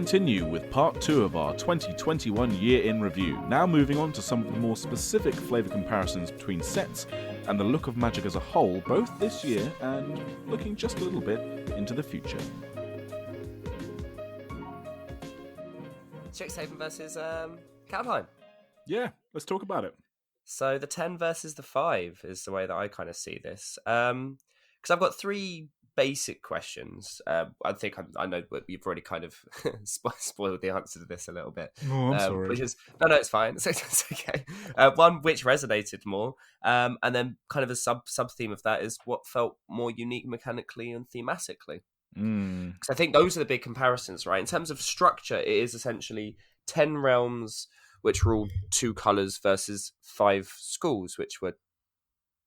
continue with part 2 of our 2021 year in review, now moving on to some of the more specific flavour comparisons between sets and the look of Magic as a whole, both this year and looking just a little bit into the future. Strixhaven versus Kaldheim. Yeah, let's talk about it. So the 10 versus the 5 is the way that I kind of see this. Because I've got 3 basic questions. I think I know you've already kind of spoiled the answer to this a little bit. Oh, I'm sorry. Which is no, it's fine. It's okay. One, which resonated more, and then kind of a sub theme of that is what felt more unique mechanically and thematically. Because I think those are the big comparisons, right? In terms of structure, it is essentially 10 realms, which were all 2 colours, versus 5 schools, which were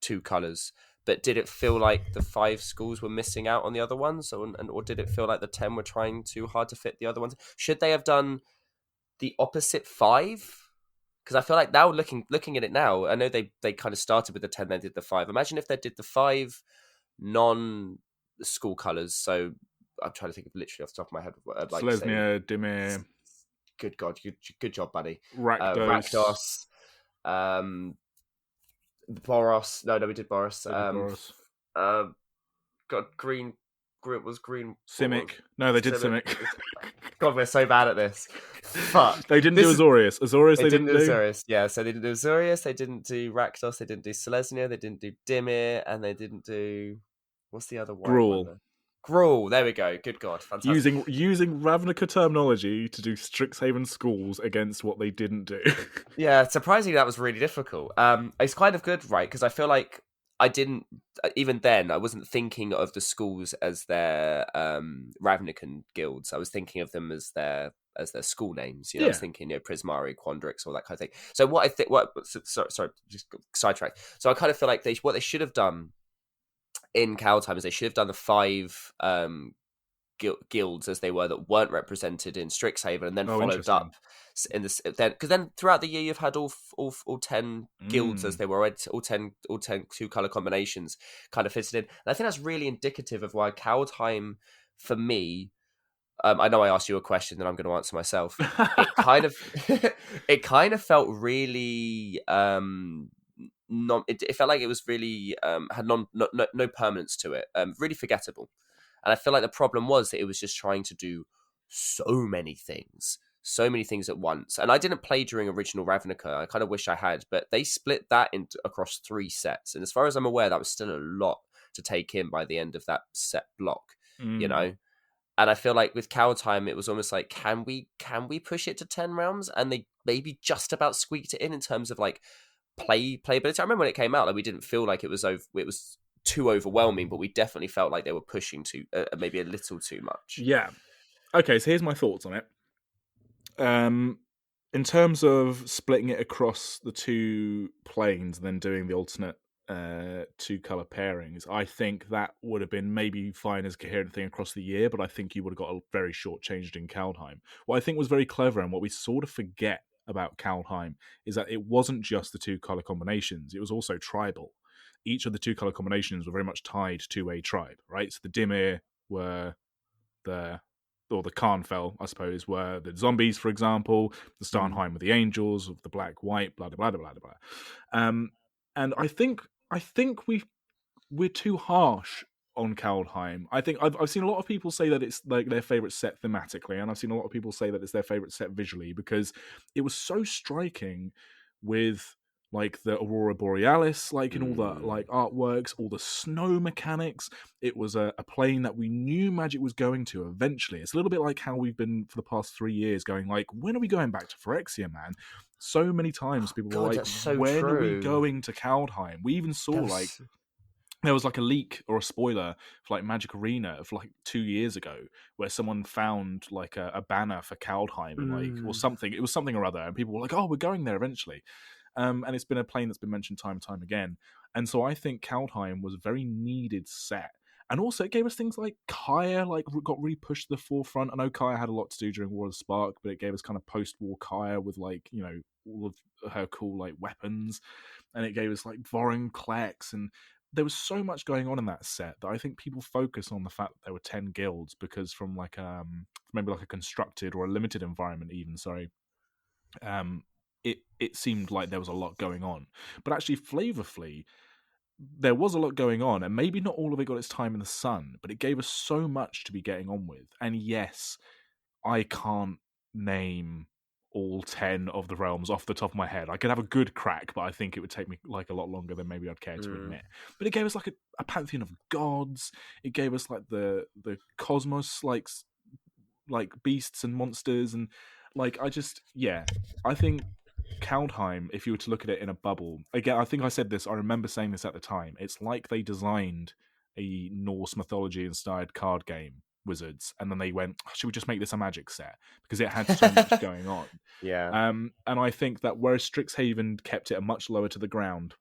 2 colours. But did it feel like the 5 schools were missing out on the other ones, or did it feel like the 10 were trying too hard to fit the other ones? Should they have done the opposite 5? Because I feel like now, looking at it now, I know they kind of started with the 10, then did the 5. Imagine if they did the 5 non-school colours. So I'm trying to think of literally off the top of my head. Like Selesnya, Dimir. Good God, good job, buddy. Rakdos. Boros. No, we did Boros. Boros. Got green. It was green. Simic. No, they did Simic. God, we're so bad at this. Fuck. They didn't do Azorius. Azorius they didn't do. Azorius. Yeah, so they didn't do Azorius. They didn't do Rakdos. They didn't do Selesnya. They didn't do Dimir, and they didn't do what's the other one? Gruul. There we go. Good God, fantastic. Using Ravnica terminology to do Strixhaven schools against what they didn't do. Yeah, surprisingly, that was really difficult. It's kind of good, right? Because I feel like I didn't even then. I wasn't thinking of the schools as their Ravnican guilds. I was thinking of them as their school names. I was thinking, Prismari, Quandrix, all that kind of thing. So what I think, sorry, just sidetrack. So I kind of feel like what they should have done in Kaldheim is they should have done the 5 guilds as they were that weren't represented in Strixhaven, and then followed up in this. Because then throughout the year you've had all 10 guilds as they were, all 10 2-color combinations kind of fitted in. And I think that's really indicative of why Kaldheim, for me, I know I asked you a question that I'm going to answer myself. It kind of felt really. It felt like it was really had no permanence to it, really forgettable. And I feel like the problem was that it was just trying to do so many things at once. And I didn't play during original Ravnica. I kind of wish I had, but they split that across 3 sets. And as far as I'm aware, that was still a lot to take in by the end of that set block, And I feel like with Kaldheim, it was almost like, can we push it to 10 rounds? And they maybe just about squeaked it in terms of like playability. I remember when it came out, like we didn't feel like it was too overwhelming, but we definitely felt like they were pushing to maybe a little too much. Yeah. Okay, so here's my thoughts on it. In terms of splitting it across the 2 planes and then doing the alternate 2-color pairings, I think that would have been maybe fine as a coherent thing across the year, but I think you would have got a very short-changed in Kaldheim. What I think was very clever and what we sort of forget about Kaldheim is that it wasn't just the 2-color combinations, it was also tribal. Each of the 2-color combinations were very much tied to a tribe, right? So the Dimir were the Karnfell, I suppose, were the zombies, for example. The Starnheim were the angels, the black-white, blah, blah, blah, blah, blah. And I think we're too harsh on Kaldheim. I think I've seen a lot of people say that it's like their favorite set thematically, and I've seen a lot of people say that it's their favorite set visually because it was so striking with like the Aurora Borealis, like in all the like artworks, all the snow mechanics. It was a plane that we knew Magic was going to eventually. It's a little bit like how we've been for the past 3 years going like, when are we going back to Phyrexia, man? So many times people were like, when are we going to Kaldheim? We even saw there was like a leak or a spoiler for like Magic Arena of like 2 years ago where someone found like a banner for Kaldheim and like or something. It was something or other, and people were like, "Oh, we're going there eventually." And it's been a plane that's been mentioned time and time again. And so I think Kaldheim was a very needed set. And also it gave us things like Kaya, like got really pushed to the forefront. I know Kaya had a lot to do during War of the Spark, but it gave us kind of post-war Kaya with like, all of her cool like weapons. And it gave us like Vorinclex and there was so much going on in that set that I think people focus on the fact that there were 10 guilds because from like maybe like a constructed or a limited environment even, sorry, um it seemed like there was a lot going on. But actually flavorfully there was a lot going on, and maybe not all of it got its time in the sun, but it gave us so much to be getting on with. And yes, I can't name all 10 of the realms off the top of my head. I could have a good crack, but I think it would take me like a lot longer than maybe I'd care to Mm. admit. But it gave us like a pantheon of gods. It gave us like the cosmos, like beasts and monsters, and like I think Kaldheim, if you were to look at it in a bubble, again, I think I said this, I remember saying this at the time, it's like they designed a Norse mythology inspired card game, Wizards, and then they went, should we just make this a Magic set? Because it had so much going on. Yeah. And I think that whereas Strixhaven kept it a much lower to the ground,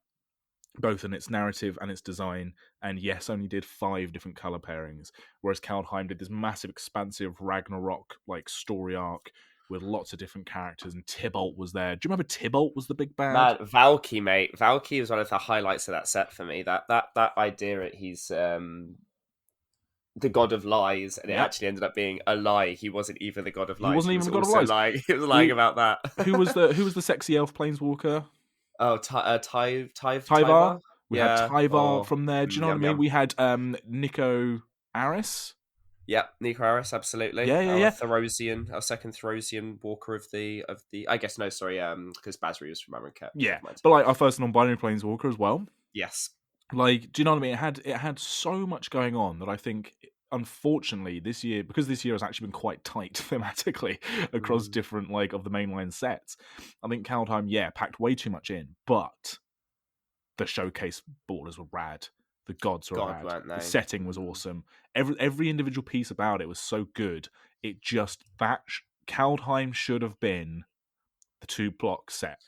both in its narrative and its design, and yes, only did 5 different color pairings, whereas Kaldheim did this massive, expansive Ragnarok like story arc with lots of different characters, and Tybalt was there. Do you remember Tybalt was the big bad? Man, Valky, mate. Valky was one of the highlights of that set for me. That idea that he's the god of lies, and it Yep. actually ended up being a lie. He wasn't even the god of He lies. wasn't He even was the God of also Lies. lying. He was lying about that. who was the sexy elf planeswalker? Oh, Tyvar. Tyvar? We had Yeah. Tyvar Oh, from there. Do you know what I yum mean? yum. We had Nico Aris. Yep, Nico Harris, absolutely. Yeah, yeah, Our yeah. Therosian, our second Therosian walker of the. I guess no, sorry, because Basri was from Amonkhet. Yeah, Never mind. but like our first non-binary planeswalker as well. Yes. Like, do you know what I mean? It had so much going on that I think, unfortunately, this year, because this year has actually been quite tight thematically across Mm. different like of the mainline sets. I think Kaldheim, packed way too much in, but the showcase borders were rad. The gods were God, rad. weren't The they? setting was awesome. Every individual piece about it was so good. It just Kaldheim should have been the 2-block set.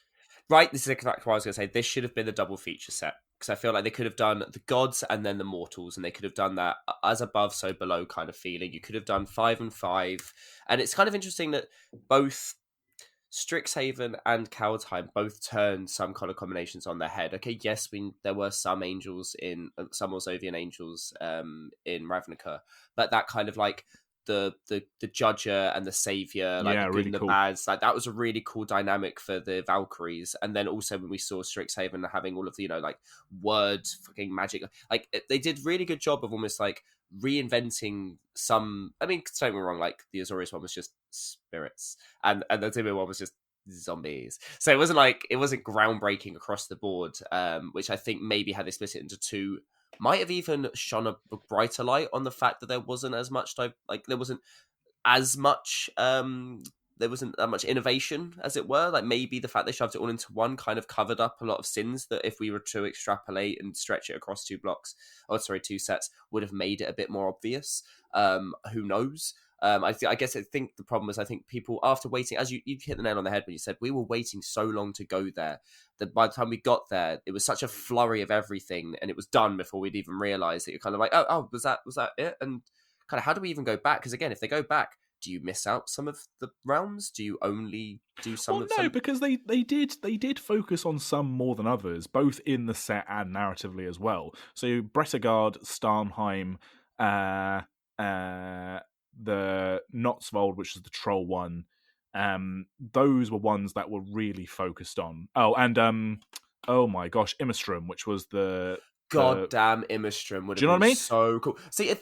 Right, this is exactly what I was going to say. This should have been the double feature set because I feel like they could have done the gods and then the mortals, and they could have done that as above, so below kind of feeling. You could have done 5 and 5, and it's kind of interesting that both Strixhaven and Kaldheim both turned some kind of combinations on their head. Okay, yes, there were some angels in some Orzovian angels in Ravnica, but that kind of like the judger and the savior, like Yeah, the good really and the cool. bads, like that was a really cool dynamic for the Valkyries. And then also when we saw Strixhaven having all of the like word fucking magic, like they did really good job of almost like reinventing some. I mean, don't get me wrong, like the Azorius one was just spirits, and the Timber one was just zombies. So it wasn't groundbreaking across the board, which I think maybe had they split it into 2 might have even shone a brighter light on the fact that there wasn't as much there wasn't as much there wasn't that much innovation, as it were. Like maybe the fact they shoved it all into one kind of covered up a lot of sins that if we were to extrapolate and stretch it across 2 sets, would have made it a bit more obvious. Who knows? I think the problem is I think people, after waiting, as you hit the nail on the head when you said we were waiting so long to go there, that by the time we got there, it was such a flurry of everything, and it was done before we'd even realised that you're kind of like, oh, was that it? And kind of how do we even go back? Because again, if they go back, do you miss out some of the realms? Do you only do some Well, of no, some? because they did focus on some more than others, both in the set and narratively as well. So Bretagard, Starnheim, the Notsvold, which is the troll one, those were ones that were really focused on. Oh, and oh my gosh, Immerstrom, which was the God damn, Immerstrom would do have you know what been I mean? so cool. See,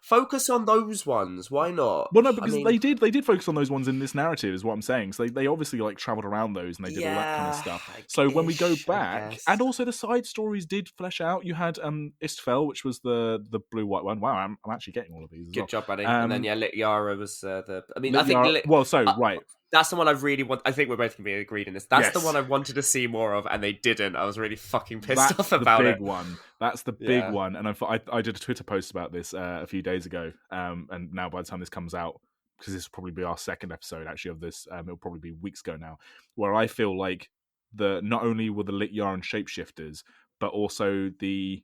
focus on those ones. Why not? Well, no, I because mean, they did focus on those ones in this narrative, is what I'm saying. So they obviously like traveled around those and they did all that kind of yeah, stuff. So when we go I back, guess. and also the side stories did flesh out. You had Istfel, which was the blue white one. Wow, I'm actually getting all of these as Good well. job, buddy. And then Lit Yara was the. I mean, I think Lityara, well, so right, that's the one I really want. I think we're both gonna be agreed in this. That's the yes. one I wanted to see more of, and they didn't. I was really fucking pissed That's off the about big it. one. That's the big Yeah. one. And I did a Twitter post about this a few days ago. And now by the time this comes out, because this will probably be our second episode actually of this, it'll probably be weeks ago now, where I feel like not only were the Lit Yarn shapeshifters, but also the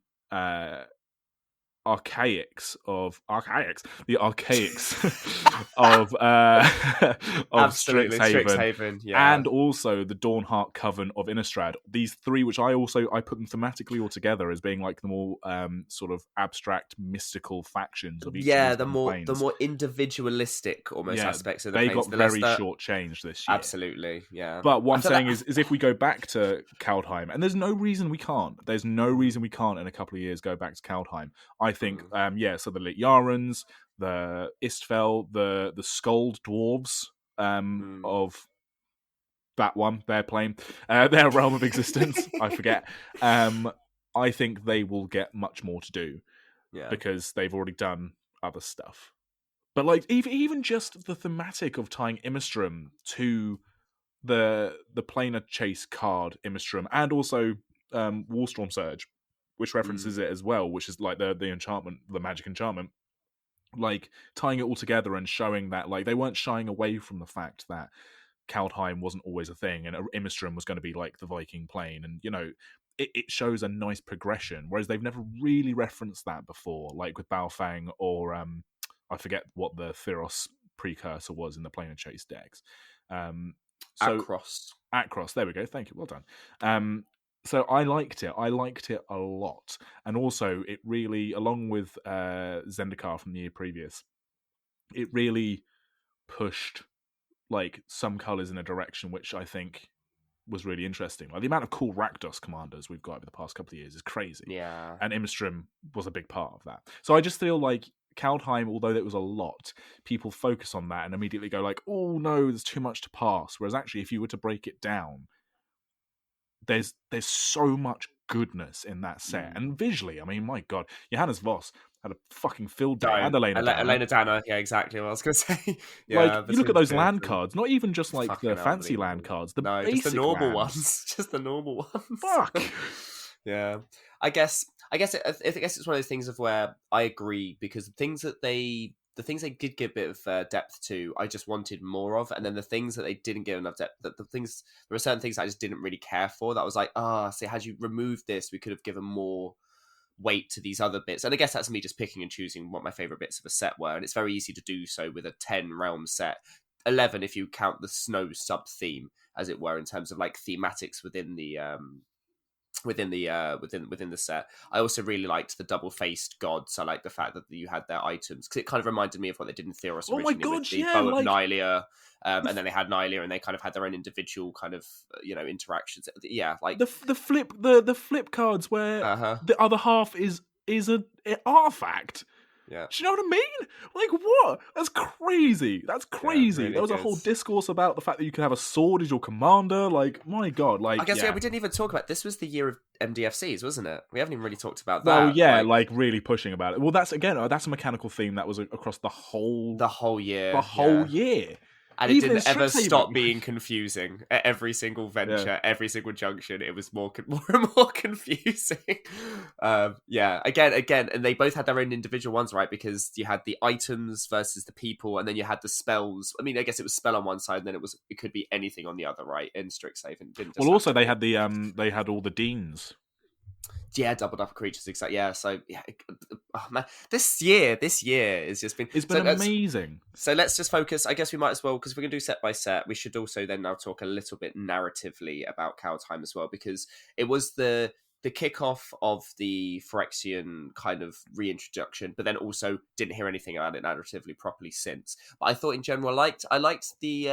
the archaics of of Absolutely, Strixhaven, Strixhaven, yeah. and also the Dawnheart Coven of Innistrad. These three, which I put them thematically all together as being like the more sort of abstract, mystical factions of each of Yeah, these the different more planes. individualistic almost Yeah, aspects of the they planes. got The less very that shortchanged this year. absolutely, yeah. But what I I'm feel saying like is if we go back to Kaldheim, and there's no reason we can't. There's no reason we can't in a couple of years go back to Kaldheim. I think, so the Lit Yarans, the Istfel, the Skald dwarves of that one, their plane, their realm of existence. I forget. I think they will get much more to do yeah. because they've already done other stuff. But like even just the thematic of tying Imistrum to the planar chase card Imistrum, and also Warstorm Surge, which references it as well, which is like the enchantment, the magic enchantment. Like tying it all together and showing that like they weren't shying away from the fact that Kaldheim wasn't always a thing, and Imistrum was going to be like the Viking plane, and it shows a nice progression. Whereas they've never really referenced that before, like with Baofeng or I forget what the Theros precursor was in the planar chase decks. So Across. Across, there we go. Thank you, well done. So I liked it. I liked it a lot, and also it really, along with Zendikar from the year previous, it really pushed like some colors in a direction which I think was really interesting. Like the amount of cool Rakdos commanders we've got over the past couple of years is crazy. Yeah. And Imistrum was a big part of that. So I just feel like Kaldheim, although there was a lot, people focus on that and immediately go like, oh no, there's too much to pass. Whereas actually, if you were to break it down, there's so much goodness in that set. And visually, I mean, my God, Johannes Voss had a fucking field day, and Elena Dana. Elena Dana, yeah, exactly what I was going to say. Like, Yeah, you look at those land and cards, not even just like the fancy land unbelievable. cards, the No, basic just the normal lands. ones. Just the normal ones. Fuck. Yeah. I guess it's one of those things of where I agree, because the things they did give a bit of depth to, I just wanted more of, and then the things that they didn't give enough depth, there were certain things I just didn't really care for. That was like, see, had you removed this, we could have given more weight to these other bits. And I guess that's me just picking and choosing what my favorite bits of a set were, and it's very easy to do so with a 10 realm set, 11 if you count the snow sub theme, as it were, in terms of like thematics within the within the set. I also really liked the double-faced gods. I like the fact that you had their items, because it kind of reminded me of what they did in Theros originally. Oh my God, with the yeah, Bow of like... Nylea, and then they had Nylea, and they kind of had their own individual kind of interactions. Yeah, like the flip cards where the other half is an artifact. Yeah. Do you know what I mean? Like, what? That's crazy. That's crazy. Yeah, really there was a whole discourse about the fact that you can have a sword as your commander. Like, my God. Like, I guess we didn't even talk about this. Was the year of MDFCs, wasn't it? We haven't even really talked about that. Well, yeah, like really pushing about it. Well, that's a mechanical theme that was across the whole year. The whole year. And it didn't ever stop being confusing. At every single venture, every single junction, it was more and more confusing. Again, and they both had their own individual ones, right? Because you had the items versus the people, and then you had the spells. I mean, I guess it was spell on one side, and then it could be anything on the other, right? In Strixhaven, didn't. Well, also they had they had all the deans. Yeah, doubled up creatures, exactly. Yeah, so yeah, oh man, this year has just been. It's been amazing. So let's just focus. I guess we might as well, because if we're gonna do set by set, we should also then now talk a little bit narratively about Kaldheim as well, because it was the kickoff of the Phyrexian kind of reintroduction, but then also didn't hear anything about it narratively properly since. But I thought in general, I liked the.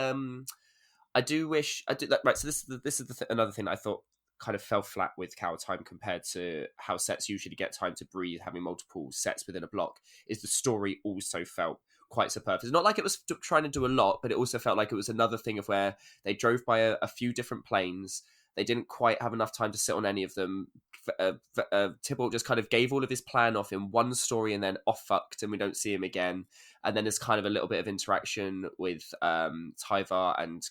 I do wish I did that right. So this is another thing I thought kind of fell flat with Kaldheim compared to how sets usually get time to breathe, having multiple sets within a block, is the story also felt quite superb. It's not like it was trying to do a lot, but it also felt like it was another thing of where they drove by a few different planes. They didn't quite have enough time to sit on any of them. Tybalt just kind of gave all of his plan off in one story and then off-fucked, and we don't see him again. And then there's kind of a little bit of interaction with Tyvar and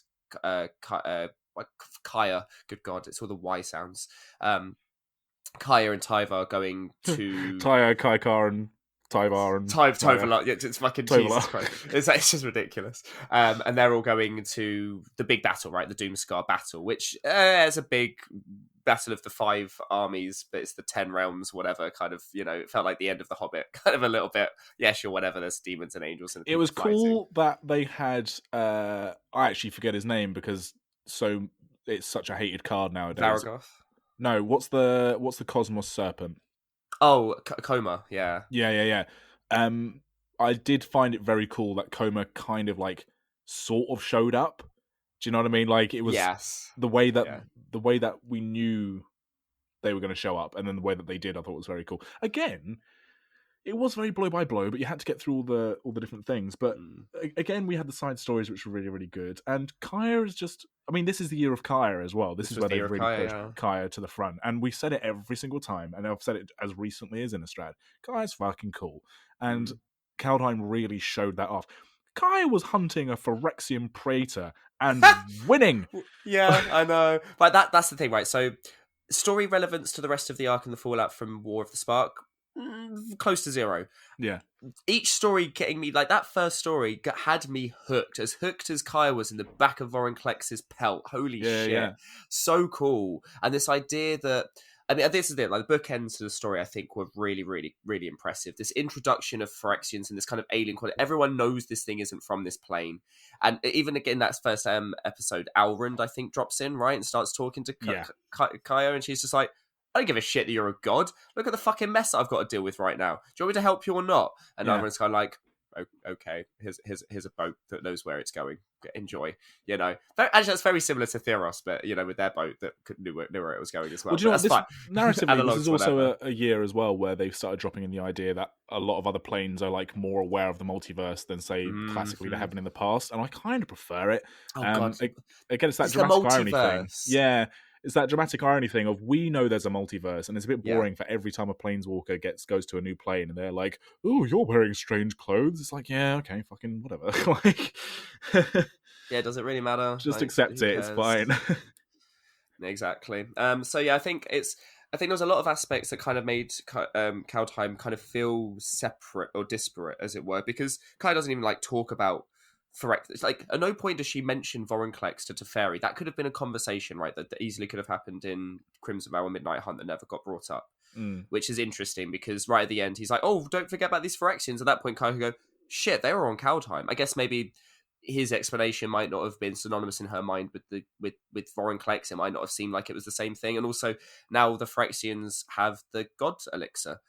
Kaya, good God, it's all the Y sounds. Kaya and Tyvar going to Kaikar and Tyvar and Tyvar. It's fucking Jesus Christ. It's just ridiculous. And they're all going to the big battle, right? The Doomscar battle, which is a big battle of the 5 armies, but it's the 10 realms, whatever. Kind of, it felt like the end of the Hobbit, kind of a little bit. Yeah, sure, whatever. There's demons and angels and It people was fighting. cool that they had. I actually forget his name because it's such a hated card nowadays. Varagoth. No, what's the Cosmos Serpent? Oh, Coma. Yeah. Yeah. I did find it very cool that Coma kind of like sort of showed up. Do you know what I mean? Like it was Yes. the way that Yeah. we knew they were going to show up, and then the way that they did, I thought was very cool. Again, it was very blow by blow, but you had to get through all the different things. But again, we had the side stories which were really, really good. And Kaya is just, I mean, this is the year of Kaya as well. This is where they've really pushed Kaya to the front. And we said it every single time, and I've said it as recently as Innistrad. Kaya's fucking cool. And Kaldheim really showed that off. Kaya was hunting a Phyrexian Praetor and winning. Yeah, I know. But that's the thing, right? So story relevance to the rest of the arc and the fallout from War of the Spark, close to 0. Yeah. Each story getting me, like that first story had me hooked as Kaya was in the back of Vorinclex's pelt. Holy shit. Yeah. So cool. And this idea that, I mean, this is it, like the bookends to the story, I think, were really, really, really impressive. This introduction of Phyrexians and this kind of alien quality. Everyone knows this thing isn't from this plane. And even again, that first episode, Alrund, I think, drops in, right? And starts talking to Kaya, and she's just like, I don't give a shit that you're a god. Look at the fucking mess that I've got to deal with right now. Do you want me to help you or not? And Alrund's kind of like, okay, here's a boat that knows where it's going. Enjoy, Actually, that's very similar to Theros, but with their boat that knew where it was going as well. Well, do you know what, this narratively, this is also a year as well where they've started dropping in the idea that a lot of other planes are like more aware of the multiverse than say classically they have been in the past, and I kind of prefer it. God. Again, it's that dramatic irony thing. Yeah. It's that dramatic irony thing of we know there's a multiverse, and it's a bit boring for every time a planeswalker goes to a new plane, and they're like, "Oh, you're wearing strange clothes." It's like, yeah, okay, fucking whatever. Like, yeah, does it really matter? Just accept it. It's fine. Exactly. So yeah, I think there was a lot of aspects that kind of made Kaldheim kind of feel separate or disparate, as it were, because Kai doesn't even like talk about Phyrex. It's like at no point does she mention Vorinclex to Teferi. That could have been a conversation, right? That easily could have happened in Crimson Vow or Midnight Hunt that never got brought up, which is interesting because right at the end he's like, "Oh, don't forget about these Phyrexians." At that point, Kai could go, "Shit, they were on Kaldheim." I guess maybe his explanation might not have been synonymous in her mind with Vorinclex. It might not have seemed like it was the same thing. And also now the Phyrexians have the God Elixir.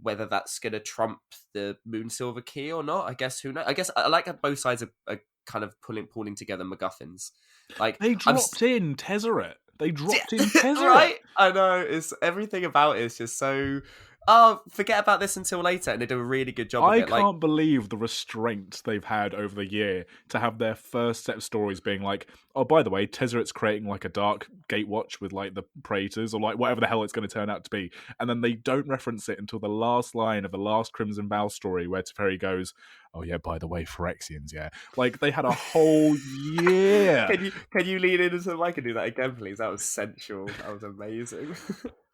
Whether that's going to trump the Moonsilver Key or not, I guess who knows. I guess I like how both sides are kind of pulling together MacGuffins. Like they dropped in Tezzeret. They dropped in Tezzeret. Right? I know. It's everything about it is just so. Oh, forget about this until later, and they do a really good job of it. I can't believe the restraint they've had over the year to have their first set of stories being like, oh, by the way, Tezzeret's creating like a dark gatewatch with like the Praetors or like whatever the hell it's going to turn out to be. And then they don't reference it until the last line of the last Crimson Vow story where Teferi goes, oh yeah, by the way, Phyrexians, yeah. Like they had a whole year. Can you lean into the mic and do that again, please? That was sensual. That was amazing.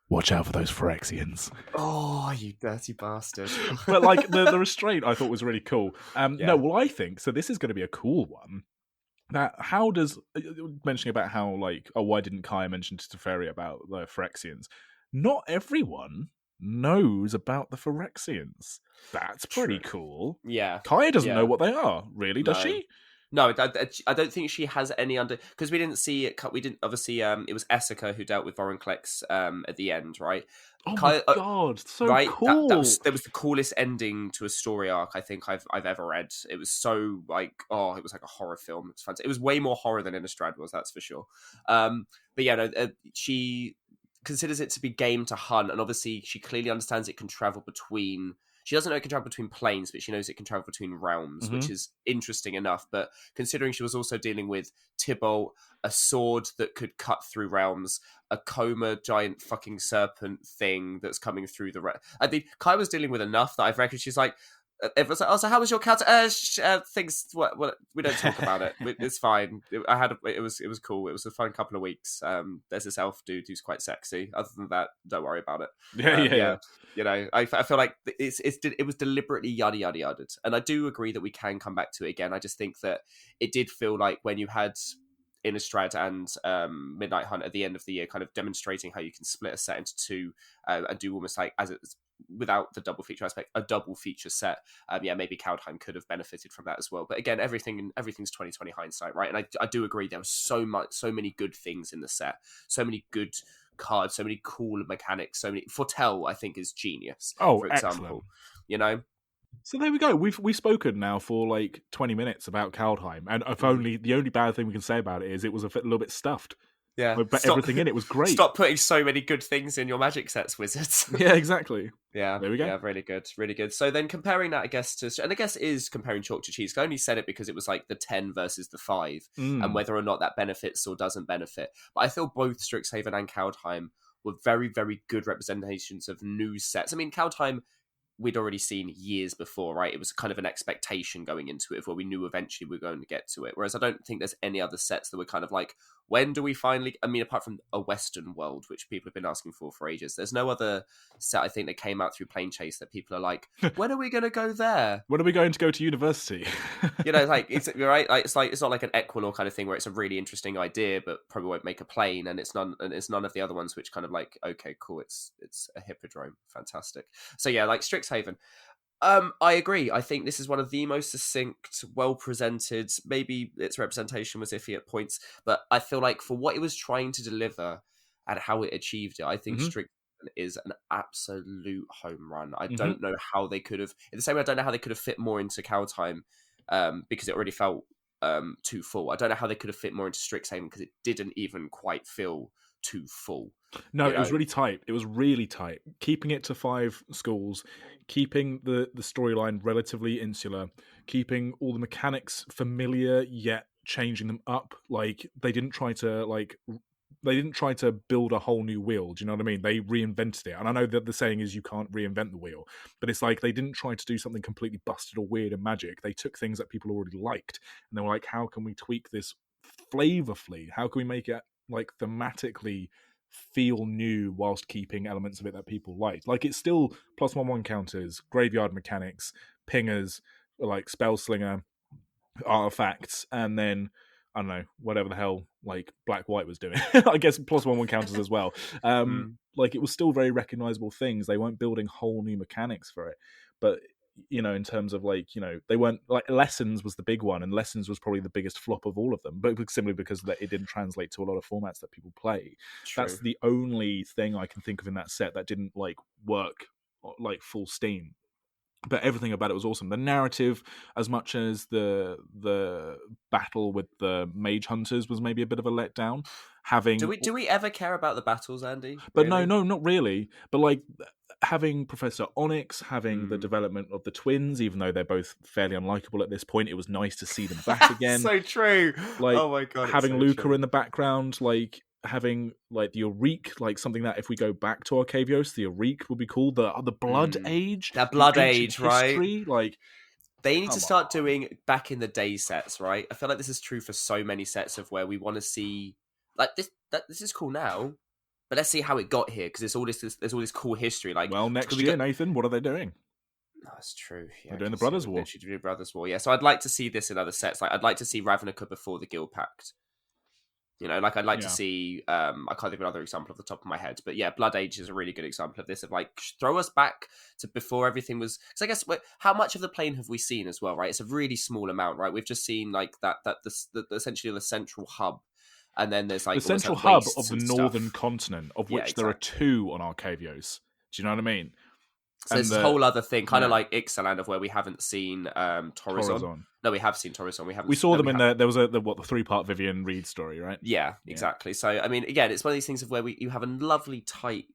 Watch out for those Phyrexians. Oh, you dirty bastard. But like the restraint I thought was really cool. No, well I think, so this is going to be a cool one. Now, how does, mentioning about how like, oh, why didn't Kai mention to Teferi about the Phyrexians? Not everyone knows about the Phyrexians. That's pretty cool. Yeah. Kai doesn't know what they are, really, does she? No, I don't think she has any because we didn't see it. We didn't obviously. It was Essica who dealt with Vorinclex at the end, right? Oh my god, so cool! That was the coolest ending to a story arc I think I've ever read. It was so like it was like a horror film. It's fantastic. It was way more horror than Innistrad was, that's for sure. But yeah, no, she considers it to be game to hunt, and obviously she clearly understands it can travel between. She doesn't know it can travel between planes, but she knows it can travel between realms, which is interesting enough. But considering she was also dealing with Tybalt, a sword that could cut through realms, a coma giant fucking serpent thing that's coming through the... I mean, Kai was dealing with enough that I've reckoned she's like... Everyone's like, oh, so how was your counter? Things. What? We don't talk about it. It's fine. It was cool. It was a fun couple of weeks. There's this elf dude who's quite sexy. Other than that, don't worry about it. Yeah. You know, I feel like it was deliberately yada yada yada, and I do agree that we can come back to it again. I just think that it did feel like when you had Innistrad and Midnight Hunt at the end of the year, kind of demonstrating how you can split a set into two and do almost like, as it's without the double feature aspect, a double feature set. Maybe Kaldheim could have benefited from that as well. But again, everything's 2020 hindsight, right? And I do agree there was so many good things in the set, so many good cards, so many cool mechanics, so many. Foretell, I think, is genius. Oh, For excellent. example, you know. So there we go. We've spoken now for like 20 minutes about Kaldheim, and if only the only bad thing we can say about it is it was a little bit stuffed. Yeah, But everything in it was great. Stop putting so many good things in your Magic sets, wizards. Yeah, exactly. Yeah, there we go. Yeah, really good, really good. So then comparing that, I guess, and I guess is comparing chalk to cheese. I only said it because it was like the 10 versus the 5, and whether or not that benefits or doesn't benefit. But I feel both Strixhaven and Kaldheim were very, very good representations of new sets. I mean, Kaldheim we'd already seen years before, right? It was kind of an expectation going into it, where we knew eventually we were going to get to it. Whereas I don't think there's any other sets that were kind of like, when do we finally... I mean, apart from a Western World, which people have been asking for ages, there's no other set, I think, that came out through Plane Chase that people are like, when are we going to go there? When are we going to go to university? Like, it's right. Like, it's not like an Equinor kind of thing where it's a really interesting idea, but probably won't make a plane, and it's none of the other ones which kind of like, okay, cool, it's a hippodrome, fantastic. So yeah, like Strixhaven. I agree. I think this is one of the most succinct, well presented. Maybe its representation was iffy at points, but I feel like for what it was trying to deliver and how it achieved it, I think Strixhaven is an absolute home run. I don't know how they could have. In the same way, I don't know how they could have fit more into Kaldheim because it already felt too full. I don't know how they could have fit more into Strixhaven because it didn't even quite feel too full. No, it was really tight. It was really tight. Keeping it to 5 schools, keeping the storyline relatively insular, keeping all the mechanics familiar yet changing them up. Like they didn't try to build a whole new wheel. Do you know what I mean? They reinvented it. And I know that the saying is you can't reinvent the wheel, but it's like they didn't try to do something completely busted or weird in Magic. They took things that people already liked and they were like, how can we tweak this flavorfully? How can we make it like thematically feel new whilst keeping elements of it that people liked? Like it's still +1/+1 counters, graveyard mechanics, pingers, like spell slinger, artifacts, and then I don't know, whatever the hell like Black White was doing. I guess +1/+1 counters as well. Like it was still very recognizable things. They weren't building whole new mechanics for it, but in terms of like, they weren't like Lessons was the big one, and Lessons was probably the biggest flop of all of them, but simply because it didn't translate to a lot of formats that people play. True. That's the only thing I can think of in that set that didn't like work like full steam. But everything about it was awesome. The narrative, as much as the battle with the mage hunters was maybe a bit of a letdown. Do we ever care about the battles, Andy? But really? No, not really. But like having Professor Onyx, having the development of the twins, even though they're both fairly unlikable at this point, it was nice to see them back again. So true. Like, oh my god, having so Luca true. in the background, like having like the Auric, like something that if we go back to Arcavios, the Auric will be cool. The Blood Age, that Blood Age, history, right? Like they need to start doing back in the day sets, right? I feel like this is true for so many sets of where we want to see like this. This is cool now, but let's see how it got here because there's all this cool history. Like, well, next year, Nathan, what are they doing? That's true. Yeah, they're doing the Brothers War. Literally Brothers War. Yeah, so I'd like to see this in other sets. Like, I'd like to see Ravnica before the Guild Pact. Like I'd like to see. I can't think of another example off the top of my head, but yeah, Blood Age is a really good example of this. Of like, throw us back to before everything was. Because I guess how much of the plane have we seen as well, right? It's a really small amount, right? We've just seen like that essentially the central hub, and then there's like the central hub of the northern continent, of which there are 2 on Arcavios. Do you know what I mean? So there's this whole other thing, kind of like Ixalan, of where we haven't seen Torrizon. No, we have seen Torrizon. We saw them in there was the 3-part Vivian Reed story, right? Yeah, exactly. So I mean, again, it's one of these things of where you have a lovely tight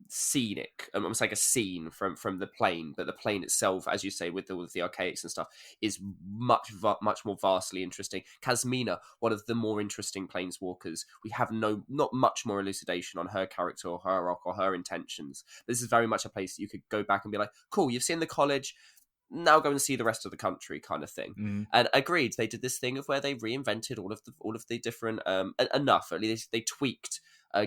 scenic, almost like a scene from the plane, but the plane itself, as you say, with the archaics and stuff, is much more vastly interesting. Kasmina, one of the more interesting planeswalkers. We have not much more elucidation on her character or her arc or her intentions. This is very much a place that you could go back and be like, cool, you've seen the college, now go and see the rest of the country, kind of thing. And agreed, they did this thing of where they reinvented all of the different enough. At least they tweaked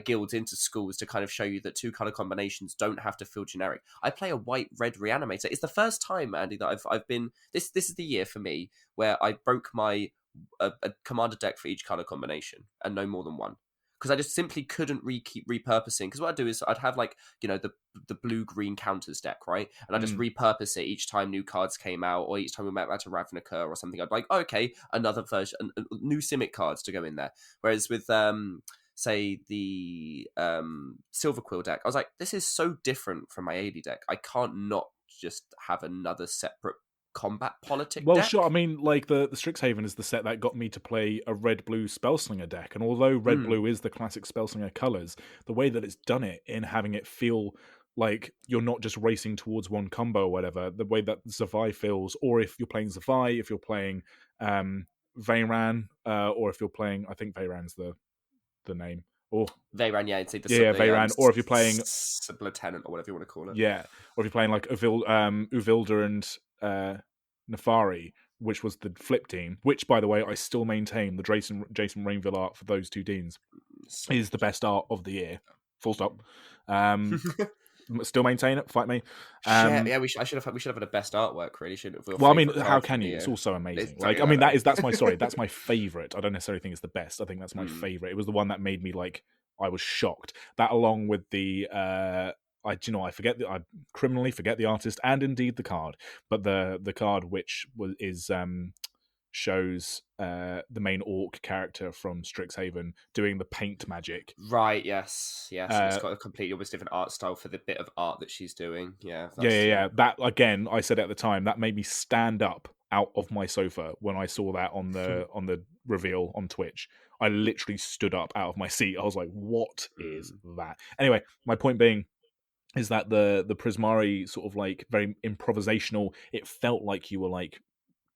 guilds into schools to kind of show you that 2 color combinations don't have to feel generic. I play a white-red reanimator. It's the first time, Andy, that I've been. This is the year for me where I broke my a commander deck for each color combination and no more than one. Because I just simply couldn't keep repurposing. Because what I'd do is I'd have like, the blue-green counters deck, right? And I just Mm. repurpose it each time new cards came out, or each time we met to Ravnica or something. I'd be like, okay, another version, new Simic cards to go in there. Whereas with say the Silver Quill deck, I was like, this is so different from my AD deck. I can't not just have another separate combat politic Well, sure. I deck. mean, like the Strixhaven is the set that got me to play a red-blue Spellslinger deck, and although red-blue is the classic Spellslinger colors, the way that it's done it in having it feel like you're not just racing towards one combo or whatever, the way that Zavai feels, or if you're playing Zavai, if you're playing Veyran, or if you're playing, I think Veyran's the name, or Veyran, yeah, I'd say yeah, Veyran, or if you're playing Lieutenant or whatever you want to call it. yeah, or if you're playing like Uvilda and Nefari, which was the flip team, which by the way I still maintain the Jason Rainville art for those two deans is the best art of the year. Full stop. Still maintain it. Fight me. Yeah, I should have had a best artwork. Really, shouldn't have. Well, I mean, how can you? It's also amazing. Like, I mean, that's my that's my favorite. I don't necessarily think it's the best. I think that's my favorite. It was the one that made me like I was shocked. That along with the I criminally forget the artist and indeed the card, but the card which shows the main orc character from Strixhaven doing the paint magic. Right. Yes. It's got a completely almost different art style for the bit of art that she's doing. Yeah. Yeah. That again, I said at the time that made me stand up out of my sofa when I saw that on the reveal on Twitch. I literally stood up out of my seat. I was like, "What is that?" Anyway, my point being is that the Prismari sort of like very improvisational. It felt like you were like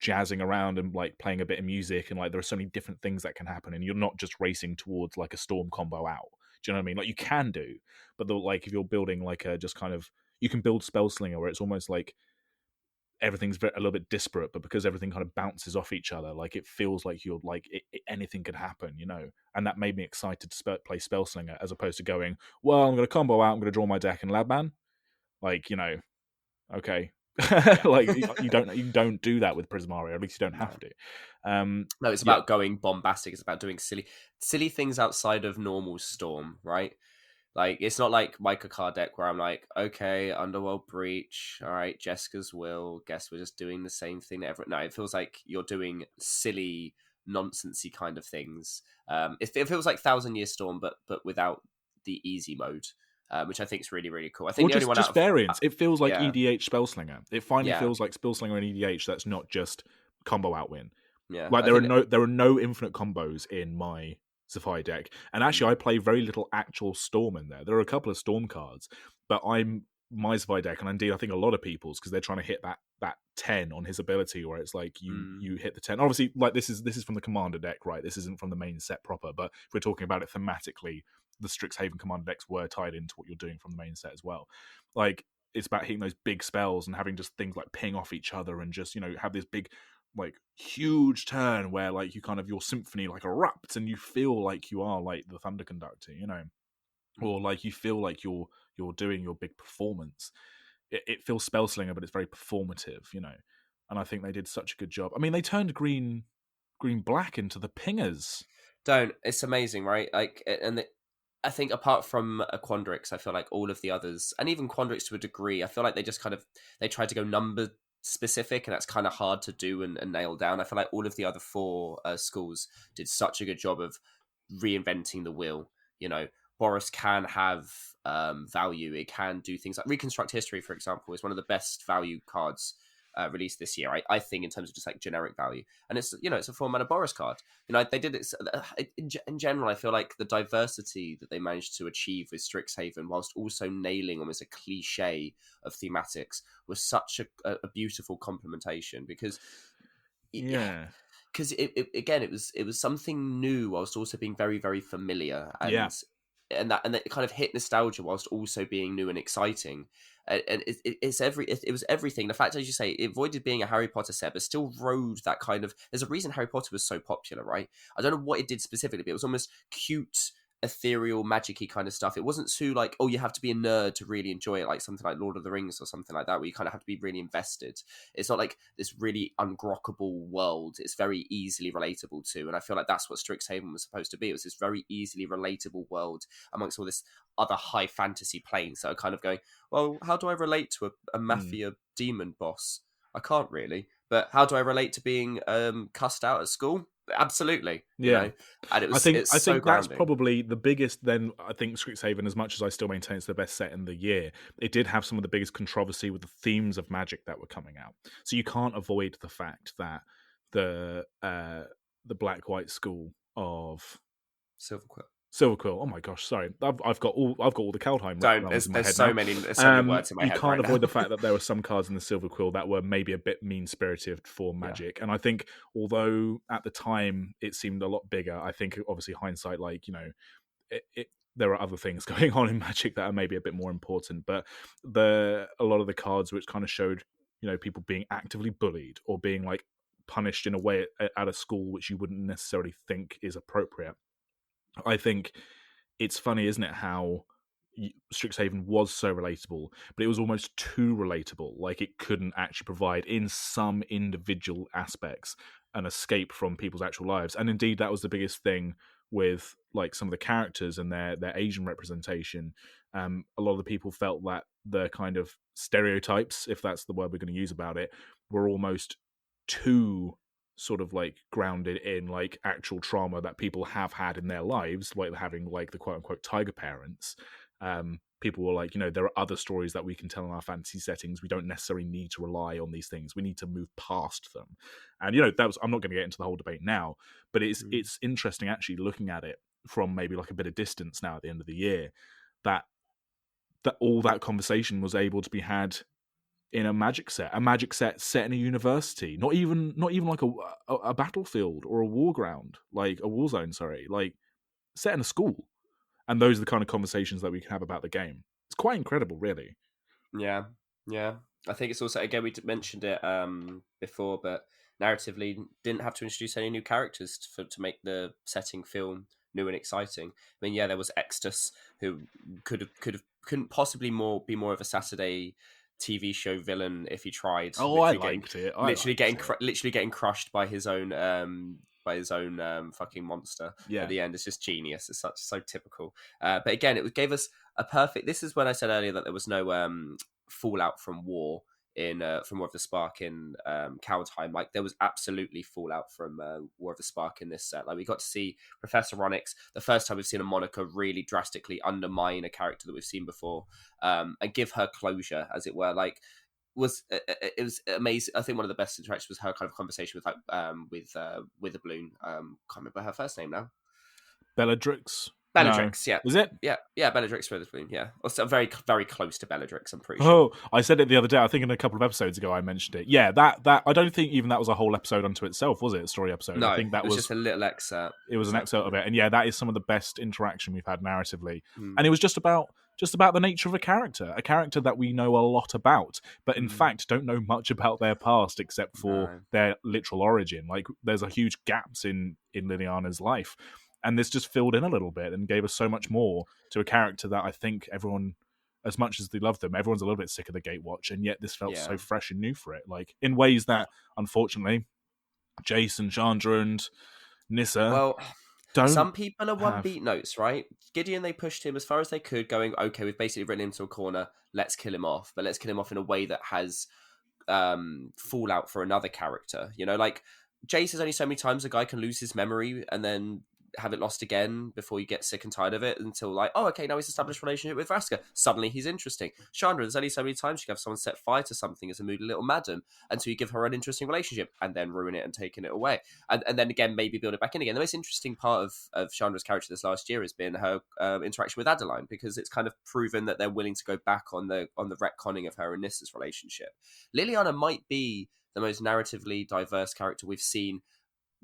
jazzing around and like playing a bit of music, and like there are so many different things that can happen, and you're not just racing towards like a storm combo out. Do you know what I mean? Like you can do, but like if you're building like a just kind of you can build Spellslinger where it's almost like everything's a little bit disparate, but because everything kind of bounces off each other, like it feels like you're like anything could happen, and that made me excited to play Spellslinger as opposed to going, well, I'm going to combo out, I'm going to draw my deck and Labman, like okay. Like you don't do that with Prismari, or at least you don't have to. No, it's about going bombastic. It's about doing silly things outside of normal Storm, right? Like it's not like Micah card deck where I'm like, okay, Underworld Breach, all right, Jessica's Will. Guess we're just doing the same thing. No, it feels like you're doing silly, nonsensy kind of things. It feels like Thousand Year Storm, but without the easy mode. Which I think is really, really cool. I think or the only one just variants. It feels like EDH Spellslinger. It finally Yeah. feels like Spellslinger and EDH. That's not just combo out win. Yeah, like there are no infinite combos in my Sapphire deck, and actually I play very little actual Storm in there. There are a couple of Storm cards, but my Sapphire deck, and indeed I think a lot of people's, because they're trying to hit that 10 on his ability, where it's like you hit the 10. Obviously, like this is from the Commander deck, right? This isn't from the main set proper, but if we're talking about it thematically, the Strixhaven Commander decks were tied into what you're doing from the main set as well. Like it's about hitting those big spells and having just things like ping off each other and just have this big like huge turn where like you kind of your symphony like erupts and you feel like you are like the Thunder Conductor, or like you feel like you're doing your big performance. It feels Spellslinger, but it's very performative, and I think they did such a good job. I mean, they turned green black into the pingers. It's amazing, right? Like, and I think apart from a Quandrix, I feel like all of the others, and even Quandrix to a degree, I feel like they just they tried to go number specific, and that's kind of hard to do and nail down. I feel like all of the other four schools did such a good job of reinventing the wheel. Boris can have value. It can do things like Reconstruct History, for example, is one of the best value cards released this year. I think in terms of just like generic value, and it's it's a 4-mana Boris card. They did it in general. I feel like the diversity that they managed to achieve with Strixhaven, whilst also nailing almost a cliche of thematics, was such a beautiful complementation because because it was something new whilst also being very, very familiar, and it kind of hit nostalgia whilst also being new and exciting. And it was everything. The fact, as you say, it avoided being a Harry Potter set, but still rode that kind of. There's a reason Harry Potter was so popular, right? I don't know what it did specifically, but it was almost cute ethereal, magic-y kind of stuff. It wasn't too like, oh, you have to be a nerd to really enjoy it, like something like Lord of the Rings or something like that, where you kind of have to be really invested. It's not like this really ungrokkable world. It's very easily relatable to, and I feel like that's what Strixhaven was supposed to be. It was this very easily relatable world amongst all this other high fantasy planes that are kind of going, well, how do I relate to a Mm. mafia demon boss? I can't really. But how do I relate to being cussed out at school? Absolutely, you Yeah. know. And I think it's I so think that's grounding. probably the biggest. Then I think Strixhaven, as much as I still maintain it's the best set in the year, it did have some of the biggest controversy with the themes of magic that were coming out. So you can't avoid the fact that the black white school of Silverquill. Silverquill. Oh my gosh, sorry, I've got all the Kaldheim Don't. realms in my There's head so now. many. There's so many words in my You head can't right now. avoid the fact that there were some cards in the Silverquill that were maybe a bit mean spirited for Yeah. Magic, and I think although at the time it seemed a lot bigger, I think obviously hindsight, like there are other things going on in Magic that are maybe a bit more important, but a lot of the cards which kind of showed people being actively bullied or being like punished in a way at a school which you wouldn't necessarily think is appropriate. I think it's funny, isn't it, how Strixhaven was so relatable, but it was almost too relatable. Like it couldn't actually provide, in some individual aspects, an escape from people's actual lives. And indeed, that was the biggest thing with like some of the characters and their Asian representation. A lot of the people felt that the kind of stereotypes, if that's the word we're going to use about it, were almost too sort of like grounded in like actual trauma that people have had in their lives, like having like the quote unquote tiger parents. People were like, there are other stories that we can tell in our fantasy settings. We don't necessarily need to rely on these things. We need to move past them. And that was, I'm not going to get into the whole debate now, but Mm. it's interesting actually looking at it from maybe like a bit of distance now at the end of the year, that all that conversation was able to be had in a magic set set in a university, not even like a battlefield or a war ground, like a war zone, sorry, like set in a school. And those are the kind of conversations that we can have about the game. It's quite incredible, really. Yeah, yeah. I think it's also, again, we mentioned it before, but narratively didn't have to introduce any new characters to make the setting feel new and exciting. I mean, yeah, there was Extus, who couldn't possibly be more of a Saturday TV show villain if he tried. Oh, I liked it. Literally getting crushed by his own fucking monster at Yeah. the end. It's just genius. It's so typical. But again, gave us a perfect. This is when I said earlier that there was no fallout from war in from War of the Spark in Kaldheim. Like there was absolutely fallout from War of the Spark in this set. Like we got to see Professor Onyx, the first time we've seen a Monica really drastically undermine a character that we've seen before, and give her closure, as it were. Like it was amazing. I think one of the best interactions was her kind of conversation with Witherbloom. Can't remember her first name now. Bellatrix? No. Bellatrix, yeah. Is it? Yeah, Bellatrix Witherspoon, yeah. Also very, very close to Bellatrix, I'm pretty sure. Oh, I said it the other day. I think in a couple of episodes ago I mentioned it. Yeah, that I don't think even that was a whole episode unto itself, was it? A story episode. I No, think it that was was just a little excerpt. it was an episode of it, and yeah, that is some of the best interaction we've had narratively. Mm, And it was just about the nature of a character that we know a lot about, but in mm, fact don't know much about their past except for no. their literal origin. Like there's a huge gaps in Liliana's life, and this just filled in a little bit and gave us so much more to a character that I think everyone, as much as they love them, everyone's a little bit sick of the Gatewatch, and yet this felt Yeah. so fresh and new for it. Like in ways that, unfortunately, Jason, Chandra, and Nissa Well, don't some people are one have. beat notes, right? Gideon, they pushed him as far as they could, going, okay, we've basically written him to a corner. Let's kill him off, but let's kill him off in a way that has fallout for another character. Like Jace, is only so many times a guy can lose his memory and then have it lost again before you get sick and tired of it, until like, oh, okay, now he's established a relationship with Vraska. Suddenly he's interesting. Chandra, there's only so many times you can have someone set fire to something as a moody little madam until you give her an interesting relationship and then ruin it and taking it away. And then again, maybe build it back in again. The most interesting part of Chandra's character this last year has been her interaction with Adeline, because it's kind of proven that they're willing to go back on the retconning of her and Nissa's relationship. Liliana might be the most narratively diverse character we've seen.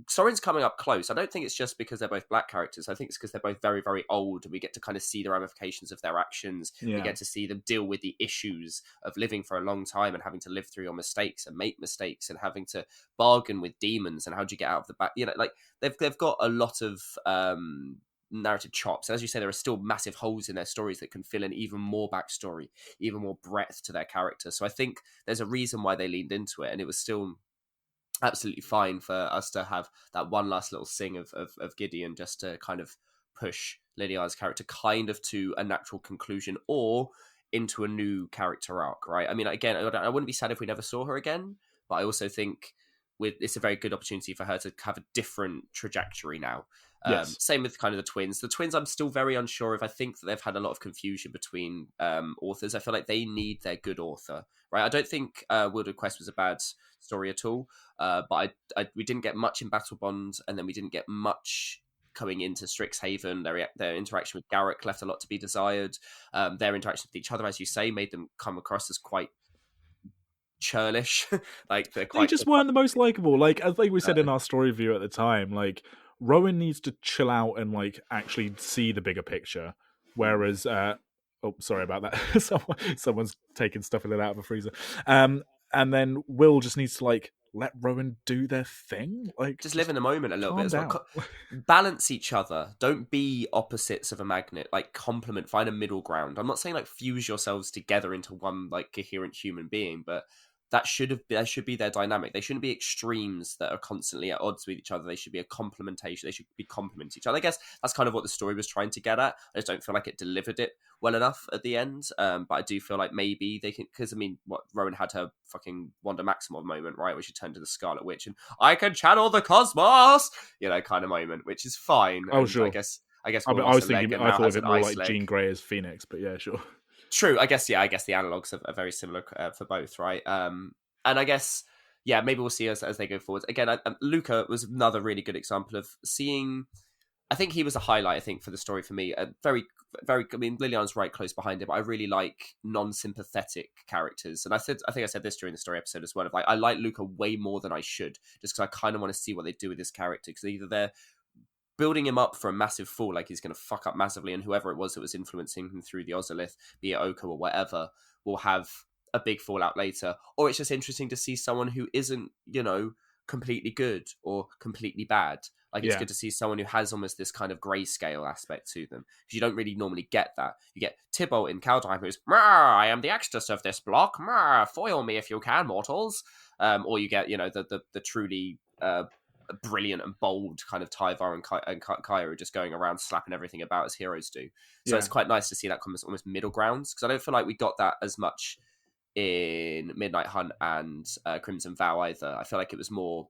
Soren's coming up close. I don't think it's just because they're both black characters. I think it's because they're both very, very old, and we get to kind of see the ramifications of their actions. We Yeah. get to see them deal with the issues of living for a long time and having to live through your mistakes and make mistakes and having to bargain with demons and how do you get out of the back. Like they've got a lot of narrative chops. And as you say, there are still massive holes in their stories that can fill in even more backstory, even more breadth to their character. So I think there's a reason why they leaned into it, and it was still absolutely fine for us to have that one last little sing of Gideon, just to kind of push Lydia's character kind of to a natural conclusion or into a new character arc, right? I mean, again, I wouldn't be sad if we never saw her again, but I also think it's a very good opportunity for her to have a different trajectory now. Yes. Same with kind of the twins. The twins, I'm still very unsure if. I think that they've had a lot of confusion between authors. I feel like they need their good author, right? I don't think Wildwood Quest was a bad story at all, but we didn't get much in Battle Bond, and then we didn't get much coming into Strixhaven. Their interaction with Garrick left a lot to be desired. Their interaction with each other, as you say, made them come across as quite churlish. Like they're They quite just weren't the most likable. Like, I think we said in our story review at the time, like, Rowan needs to chill out and, like, actually see the bigger picture. Whereas, oh, sorry about that. Someone's taking stuff in and out of a freezer. And then Will just needs to, like, let Rowan do their thing. Like, just live in the moment a little bit calm as well. down. Balance each other. Don't be opposites of a magnet. Like, complement. Find a middle ground. I'm not saying like fuse yourselves together into one like coherent human being, but that should be their dynamic. They shouldn't be extremes that are constantly at odds with each other. They should be a complementation. They should be complementing each other. I guess that's kind of what the story was trying to get at. I just don't feel like it delivered it well enough at the end. But I do feel like maybe they can, because I mean, what Rowan had her fucking Wanda Maximoff moment, right, where she turned to the Scarlet Witch and I can channel the cosmos, kind of moment, which is fine. Oh, and sure. I guess I Will was lost a leg thinking, and I now thought has of it an more ice like leg. Jean Grey as Phoenix, but yeah, sure. True. I guess the analogs are very similar for both, right? And I guess, yeah, maybe we'll see as they go forward. Again, Luca was another really good example of seeing. I think he was a highlight, I think, for the story for me. Very, very. I mean, Liliana's right close behind him. I really like non-sympathetic characters, and I think I said this during the story episode as well. Of like, I like Luca way more than I should, just because I kind of want to see what they do with this character. Because either they're building him up for a massive fall, like he's going to fuck up massively, and whoever it was that was influencing him through the Ozolith, be it Oko or whatever, will have a big fallout later. Or it's just interesting to see someone who isn't, completely good or completely bad. Like, it's good to see someone who has almost this kind of grayscale aspect to them, because you don't really normally get that. You get Tybalt in Kaldheim, who's, I am the Extus of this block, foil me if you can, mortals. Or you get, the truly brilliant and bold kind of Tyvar and Kyra just going around slapping everything about as heroes do. So it's quite nice to see that come as almost middle grounds, because I don't feel like we got that as much in Midnight Hunt and Crimson Vow either. I feel like it was more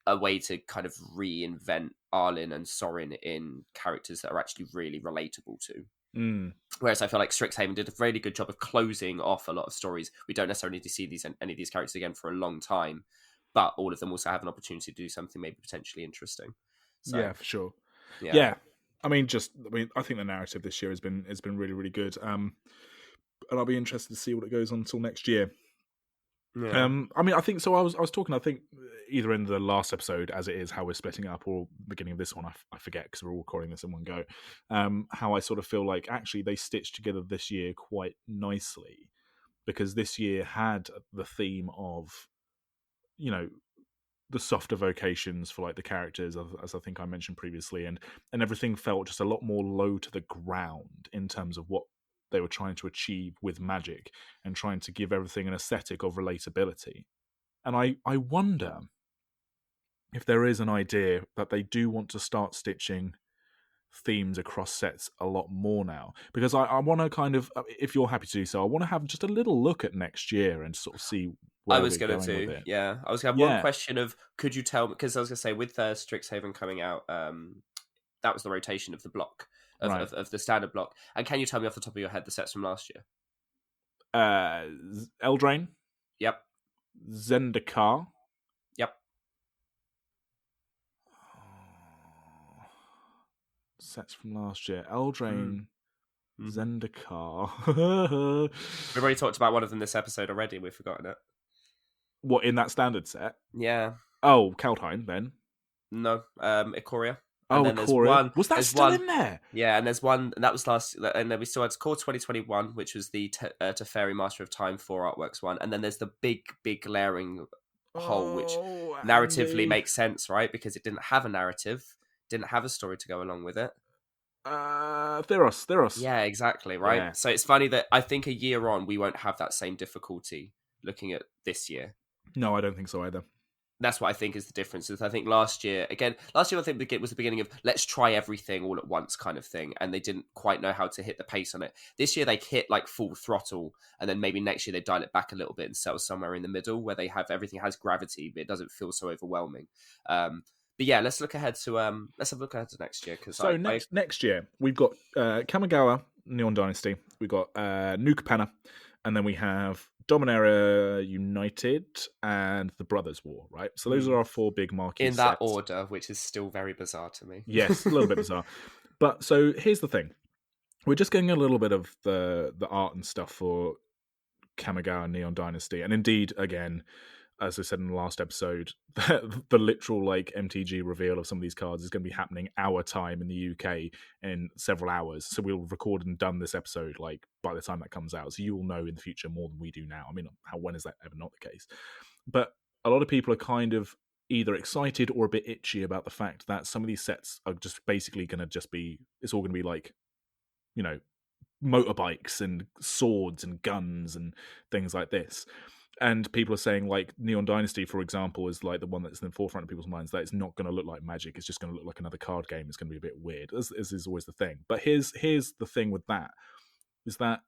a way to kind of reinvent Arlen and Sorin in characters that are actually really relatable to. Whereas I feel like Strixhaven did a really good job of closing off a lot of stories. We don't necessarily need to see any of these characters again for a long time, but all of them also have an opportunity to do something maybe potentially interesting. So, yeah, for sure. Yeah. I mean, I think the narrative this year has been really, really good. And I'll be interested to see what it goes on until next year. Yeah. I mean, I think so. I was talking, I think, either in the last episode, as it is how we're splitting up, or beginning of this one. I forget, because we're all recording this in one go. How I sort of feel like actually they stitched together this year quite nicely, because this year had the theme of, the softer vocations for like the characters, as I think I mentioned previously, and everything felt just a lot more low to the ground in terms of what they were trying to achieve with magic, and trying to give everything an aesthetic of relatability. And I wonder if there is an idea that they do want to start stitching themes across sets a lot more now, because I want to kind of, if you're happy to do so, I want to have just a little look at next year and sort of see where I was we're going going with it. Yeah. I was going to have one question of, could you tell, because I was going to say with Strixhaven coming out, that was the rotation of the block, of the standard block. And can you tell me off the top of your head the sets from last year? Eldraine. Yep. Zendikar. Yep. Sets from last year. Eldraine. Zendikar. We've already talked about one of them this episode already. We've forgotten it. What, in that standard set? Yeah. Oh, Kaldheim, then. No, Ikoria. And then there's one. Was that still in there? Yeah, and there's one, and that was last. And then we still had Core 2021, which was the Teferi Master of Time 4 artworks one. And then there's the big glaring hole, which narratively makes sense, right? Because it didn't have a narrative, didn't have a story to go along with it. Theros. Yeah, exactly, right? Yeah. So it's funny that I think a year on, we won't have that same difficulty looking at this year. No, I don't think so either. That's what I think is the difference. Is I think last year I think it was the beginning of let's try everything all at once kind of thing, and they didn't quite know how to hit the pace on it. This year they hit like full throttle, and then maybe next year they dial it back a little bit and settle somewhere in the middle where they have everything has gravity, but it doesn't feel so overwhelming. But yeah, let's look ahead to let's have a look ahead to next year because So next year we've got Kamigawa Neon Dynasty, we've got New Capenna, and then we have Dominaria United and the Brothers War, right? So those are our four big marquee in that sets. order, which is still very bizarre to me. Yes, a little bit bizarre. But so here's the thing. We're just getting a little bit of the art and stuff for Kamigawa Neon Dynasty. And indeed, again, as I said in the last episode, the literal like MTG reveal of some of these cards is going to be happening our time in the UK in several hours. So we'll record and done this episode like by the time that comes out. So you will know in the future more than we do now. I mean, when is that ever not the case? But a lot of people are kind of either excited or a bit itchy about the fact that some of these sets are just basically going to just be, it's all going to be like, you know, motorbikes and swords and guns and things like this. And people are saying like Neon Dynasty, for example, is like the one that's in the forefront of people's minds, that it's not going to look like Magic. It's just going to look like another card game. It's going to be a bit weird, as is always the thing. But here's the thing with that, is that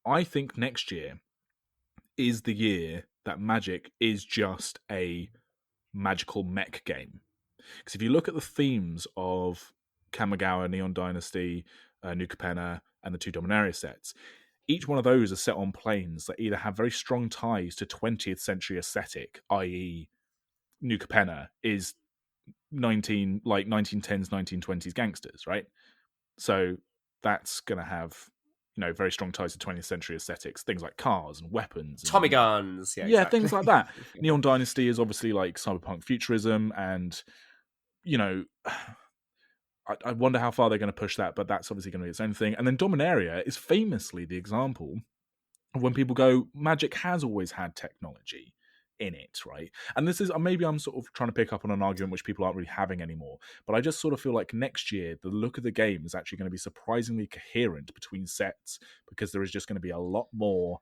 I think next year is the year that Magic is just a magical mech game. Because if you look at the themes of Kamigawa, Neon Dynasty, New Capenna, and the two Dominaria sets, each one of those are set on planes that either have very strong ties to 20th century aesthetic, i.e., New Capenna is 1910s, 1920s gangsters, right? So that's going to have very strong ties to 20th century aesthetics, things like cars and weapons, and, Tommy guns, yeah, exactly. things like that. Neon Dynasty is obviously like cyberpunk futurism, and I wonder how far they're going to push that, but that's obviously going to be its own thing. And then Dominaria is famously the example of when people go, Magic has always had technology in it, right? And this is, maybe I'm sort of trying to pick up on an argument which people aren't really having anymore, but I just sort of feel like next year, the look of the game is actually going to be surprisingly coherent between sets, because there is just going to be a lot more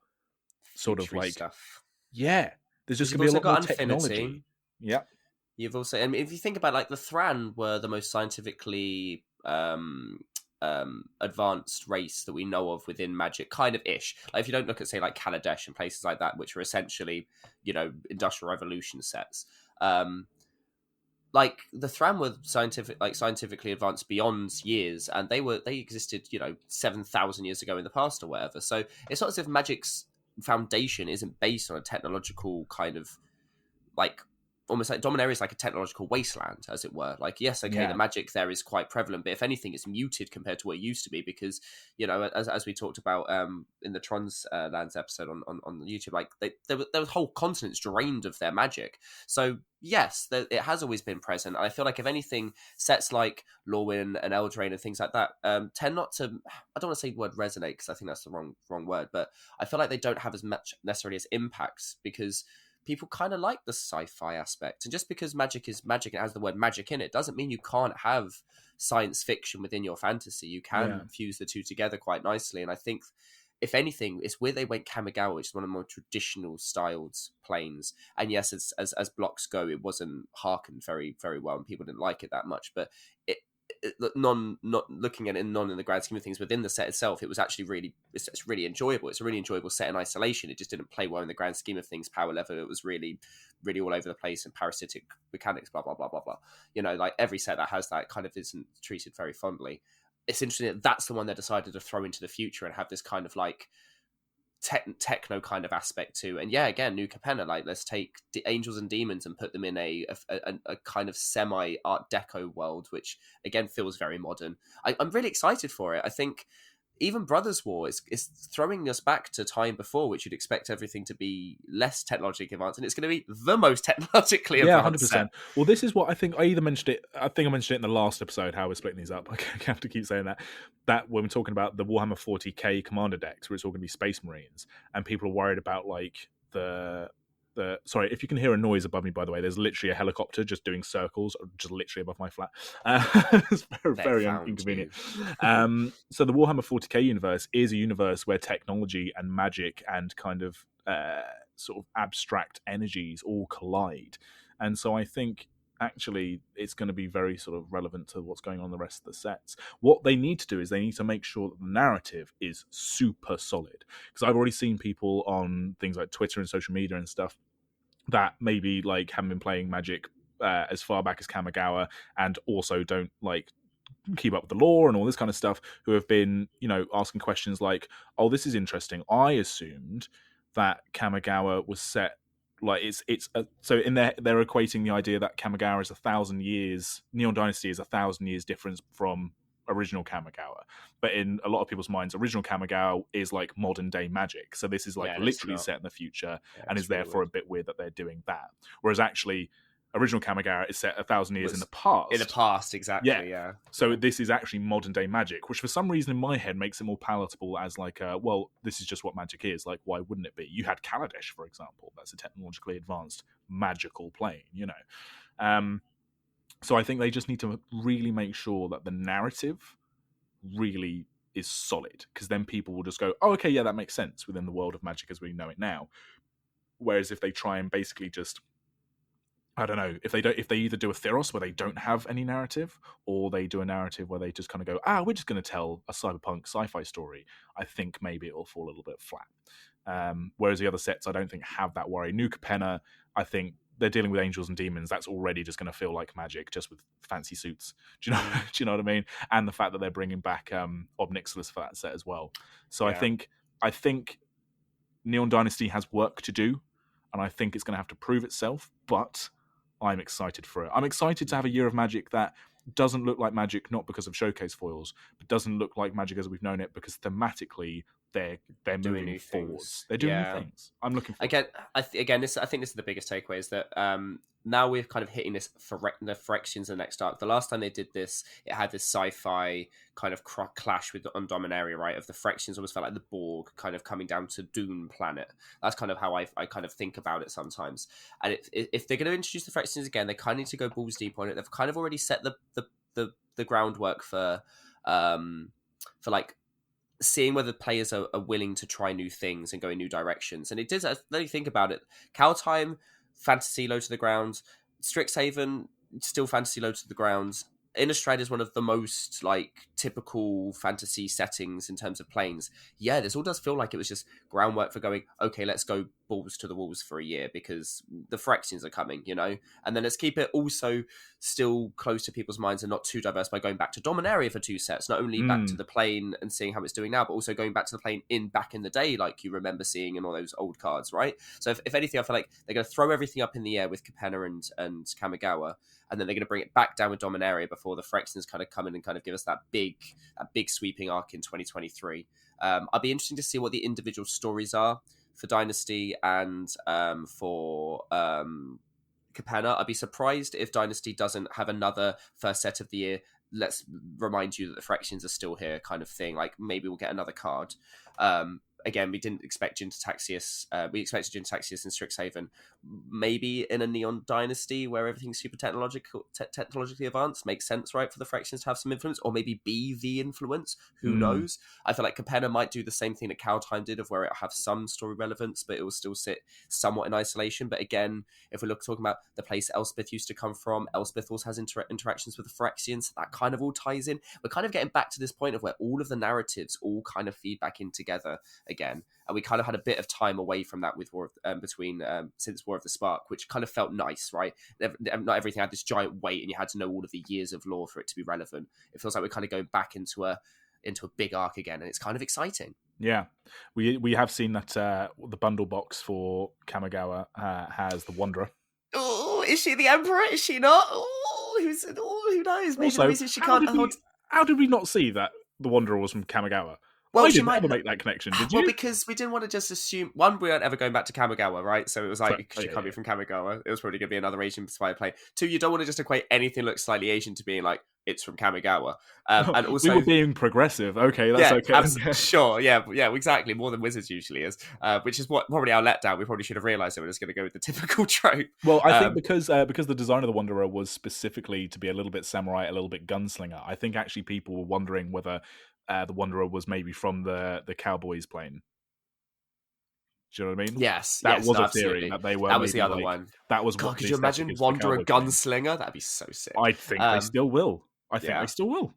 sort of like stuff. Yeah, there's just going to be a lot more technology. Infinity. Yeah. You've also, and if you think about like the Thran were the most scientifically advanced race that we know of within Magic, kind of ish. Like if you don't look at say like Kaladesh and places like that, which are essentially Industrial Revolution sets. Like the Thran were scientifically advanced beyond years, and they existed 7,000 years ago in the past or whatever. So it's not as if Magic's foundation isn't based on a technological kind of like almost like Dominaria is like a technological wasteland, as it were. Like, yes, okay, Yeah. the magic there is quite prevalent, but if anything, it's muted compared to what it used to be because, as we talked about in the Trons Lands episode on YouTube, like there were whole continents drained of their magic. So, yes, it has always been present. I feel like, if anything, sets like Lorwyn and Eldraine and things like that tend not to, I don't want to say the word resonate because I think that's the wrong word, but I feel like they don't have as much necessarily as impacts because people kind of like the sci-fi aspect. And just because magic is magic and has the word magic in it doesn't mean you can't have science fiction within your fantasy. You can fuse the two together quite nicely. And I think, if anything, it's where they went Kamigawa, which is one of the more traditional styled planes. And yes, as blocks go, it wasn't harkened very, very well, and people didn't like it that much. But not looking at it in the grand scheme of things within the set itself, it was actually it's really enjoyable. It's a really enjoyable set in isolation. It just didn't play well in the grand scheme of things. Power level, it was really, really all over the place, and parasitic mechanics, blah blah blah blah blah. Like every set that has that kind of isn't treated very fondly. It's interesting that that's the one they decided to throw into the future and have this kind of like techno kind of aspect to. And yeah, again, New Capenna, like let's take the Angels and Demons and put them in a kind of semi Art Deco world, which again feels very modern. I'm really excited for it. I think even Brothers War is throwing us back to time before, which you'd expect everything to be less technologically advanced, and it's going to be the most technologically advanced. 100%. Well, this is what I think. I mentioned it in the last episode, how we're splitting these up. I have to keep saying that when we're talking about the Warhammer 40k commander decks, where it's all going to be Space Marines, and people are worried about like the Sorry, if you can hear a noise above me, by the way, there's literally a helicopter just doing circles, just literally above my flat. It's very inconvenient. So the Warhammer 40k universe is a universe where technology and magic and kind of sort of abstract energies all collide, and so I think actually it's going to be very sort of relevant to what's going on in the rest of the sets. What they need to do is they need to make sure that the narrative is super solid, because I've already seen people on things like Twitter and social media and stuff that maybe like haven't been playing Magic as far back as Kamigawa, and also don't like keep up with the lore and all this kind of stuff, who have been, you know, asking questions like, oh, this is interesting, I assumed that Kamigawa was set like so in there they're equating the idea that Kamigawa is 1,000 years, Neon Dynasty is 1,000 years difference from original Kamigawa, but in a lot of people's minds original Kamigawa is like modern day Magic, so this is like literally set in the future, and is therefore a bit weird that they're doing that, whereas actually original Kamigawa is set 1,000 years in the past. In the past, exactly. Yeah. So this is actually modern day Magic, which for some reason in my head makes it more palatable as like, well, this is just what Magic is. Like, why wouldn't it be? You had Kaladesh, for example. That's a technologically advanced magical plane, you know. So I think they just need to really make sure that the narrative really is solid, because then people will just go, oh, okay, yeah, that makes sense within the world of Magic as we know it now. Whereas if they try and basically just, I don't know, if they either do a Theros where they don't have any narrative, or they do a narrative where they just kind of go, we're just going to tell a cyberpunk sci-fi story, I think maybe it'll fall a little bit flat. Whereas the other sets, I don't think have that worry. New Capenna, I think they're dealing with angels and demons. That's already just going to feel like Magic, just with fancy suits. Do you know what I mean? And the fact that they're bringing back Ob Nixilis for that set as well. So I think Neon Dynasty has work to do, and I think it's going to have to prove itself, but I'm excited for it. I'm excited to have a year of Magic that doesn't look like Magic, not because of showcase foils, but doesn't look like Magic as we've known it, because thematically they're moving forwards. They're doing new things. I'm looking forward. I think this is the biggest takeaway, is that now we're kind of hitting this the Phyrexians in the next arc. The last time they did this, it had this sci-fi kind of clash with on Dominaria, right? Of the Phyrexians almost felt like the Borg kind of coming down to Dune planet. That's kind of how I kind of think about it sometimes. And if they're going to introduce the Phyrexians again, they kind of need to go balls deep on it. They've kind of already set the groundwork for like seeing whether players are willing to try new things and go in new directions. And it does, let me think about it. Kaldheim, fantasy low to the ground. Strixhaven, still fantasy low to the ground. Innistrad is one of the most like typical fantasy settings in terms of planes. Yeah, this all does feel like it was just groundwork for going, okay, let's go balls to the walls for a year because the Phyrexians are coming, you know? And then let's keep it also still close to people's minds and not too diverse by going back to Dominaria for 2 sets, not only back to the plane and seeing how it's doing now, but also going back to the plane back in the day, like you remember seeing in all those old cards, right? So if anything, I feel like they're going to throw everything up in the air with Capenna and Kamigawa, and then they're going to bring it back down with Dominaria before the Phyrexians kind of come in and kind of give us that big sweeping arc in 2023. I'll be interesting to see what the individual stories are for Dynasty and for Capenna. I'd be surprised if Dynasty doesn't have another first set of the year. Let's remind you that the Phyrexians are still here kind of thing. Like maybe we'll get another card. Again, we didn't expect Jin-Taxius. We expected Jin-Taxius in Strixhaven. Maybe in a Neon Dynasty where everything's super technologically advanced. Makes sense, right, for the Phyrexians to have some influence, or maybe be the influence. Who knows? I feel like Capenna might do the same thing that Kaldheim did, of where it'll have some story relevance, but it will still sit somewhat in isolation. But again, if we're talking about the place Elspeth used to come from, Elspeth also has interactions with the Phyrexians. So that kind of all ties in. We're kind of getting back to this point of where all of the narratives all kind of feed back in together again, and we kind of had a bit of time away from that with since War of the Spark, which kind of felt nice, right? Not everything had this giant weight, and you had to know all of the years of lore for it to be relevant. It feels like we're kind of going back into a big arc again, and it's kind of exciting. Yeah, we have seen that the bundle box for Kamigawa has the Wanderer. Oh, is she the Emperor? Is she not? Oh, who knows? Maybe also, the reason she can't hold. How did we not see that the Wanderer was from Kamigawa? Well, I didn't ever make that connection, did you? Well, because we didn't want to just assume... One, we weren't ever going back to Kamigawa, right? So it was like, she can't be from Kamigawa. It was probably going to be another Asian-inspired plane. 2, you don't want to just equate anything that looks slightly Asian to being like, it's from Kamigawa. And also, we were being progressive. Okay, that's okay. Sure, yeah, exactly. More than Wizards usually is, which is what probably our letdown. We probably should have realised that we're just going to go with the typical trope. Well, I think because the design of the Wanderer was specifically to be a little bit samurai, a little bit gunslinger. I think actually people were wondering whether the Wanderer was maybe from the Cowboys plane. Do you know what I mean? Yes, that was a theory absolutely. that they were. That was the maybe other one. That was God, what. Could you imagine Wanderer gunslinger? That'd be so sick. I think they still will. I think they still will.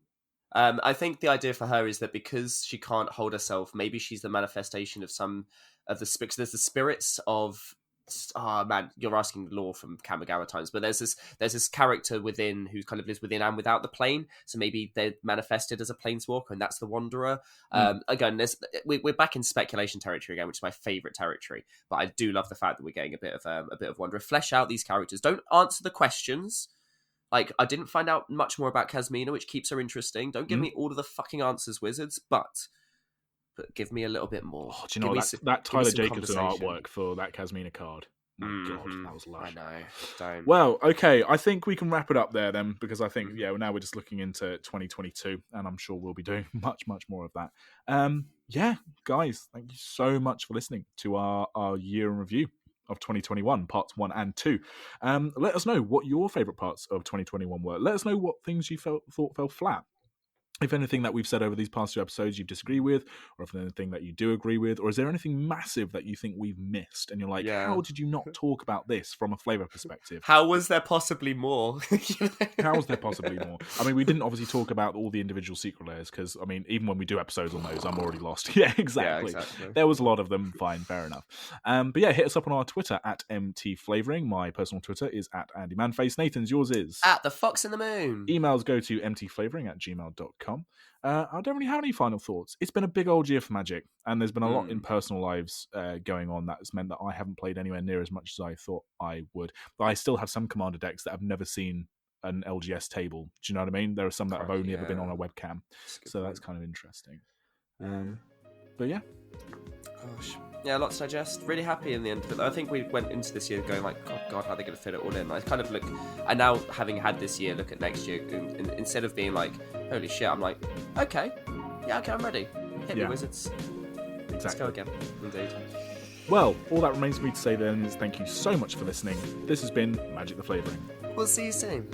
I think the idea for her is that because she can't hold herself, maybe she's the manifestation of some of the spirits. There's the spirits of. Oh man, you're asking lore from Kamigawa times, but there's this character within who kind of lives within and without the plane. So maybe they're manifested as a planeswalker, and that's the Wanderer. Again, we're back in speculation territory again, which is my favorite territory. But I do love the fact that we're getting a bit of Wanderer. Flesh out these characters. Don't answer the questions. Like, I didn't find out much more about Kasmina, which keeps her interesting. Don't give me all of the fucking answers, Wizards, but give me a little bit more. Oh, do you know that Tyler Jacobson artwork for that Kasmina card? My God, that was lush. I know. Don't. Well, okay, I think we can wrap it up there then, because I think now we're just looking into 2022, and I'm sure we'll be doing much more of that. Guys, thank you so much for listening to our year in review of 2021, parts 1 and 2. Let us know what your favourite parts of 2021 were. Let us know what things you thought fell flat. If anything that we've said over these past 2 episodes you disagree with, or if anything that you do agree with, or is there anything massive that you think we've missed and you're like, how did you not talk about this from a flavour perspective? How was there possibly more? How was there possibly more? I mean, we didn't obviously talk about all the individual secret layers because, I mean, even when we do episodes on those, I'm already lost. Yeah, exactly. There was a lot of them. Fine, fair enough. But yeah, hit us up on our Twitter at mtflavouring. My personal Twitter is at AndyManface. Nathan's, yours is? At the Fox in the Moon. Emails go to mtflavouring@gmail.com. I don't really have any final thoughts. It's been a big old year for Magic, and there's been a lot in personal lives going on that has meant that I haven't played anywhere near as much as I thought I would. But I still have some Commander decks that I've never seen an LGS table. Do you know what I mean? There are some that have only ever been on a webcam. So that's kind of interesting. But yeah. Gosh. Yeah, a lot to digest. Really happy in the end of it. I think we went into this year going like, God, how are they going to fit it all in? I kind of and now having had this year, look at next year, and instead of being like, holy shit, I'm like, okay, I'm ready. Hit me, Wizards. Exactly. Let's go again. Indeed. Well, all that remains for me to say then is thank you so much for listening. This has been Magic the Flavouring. We'll see you soon.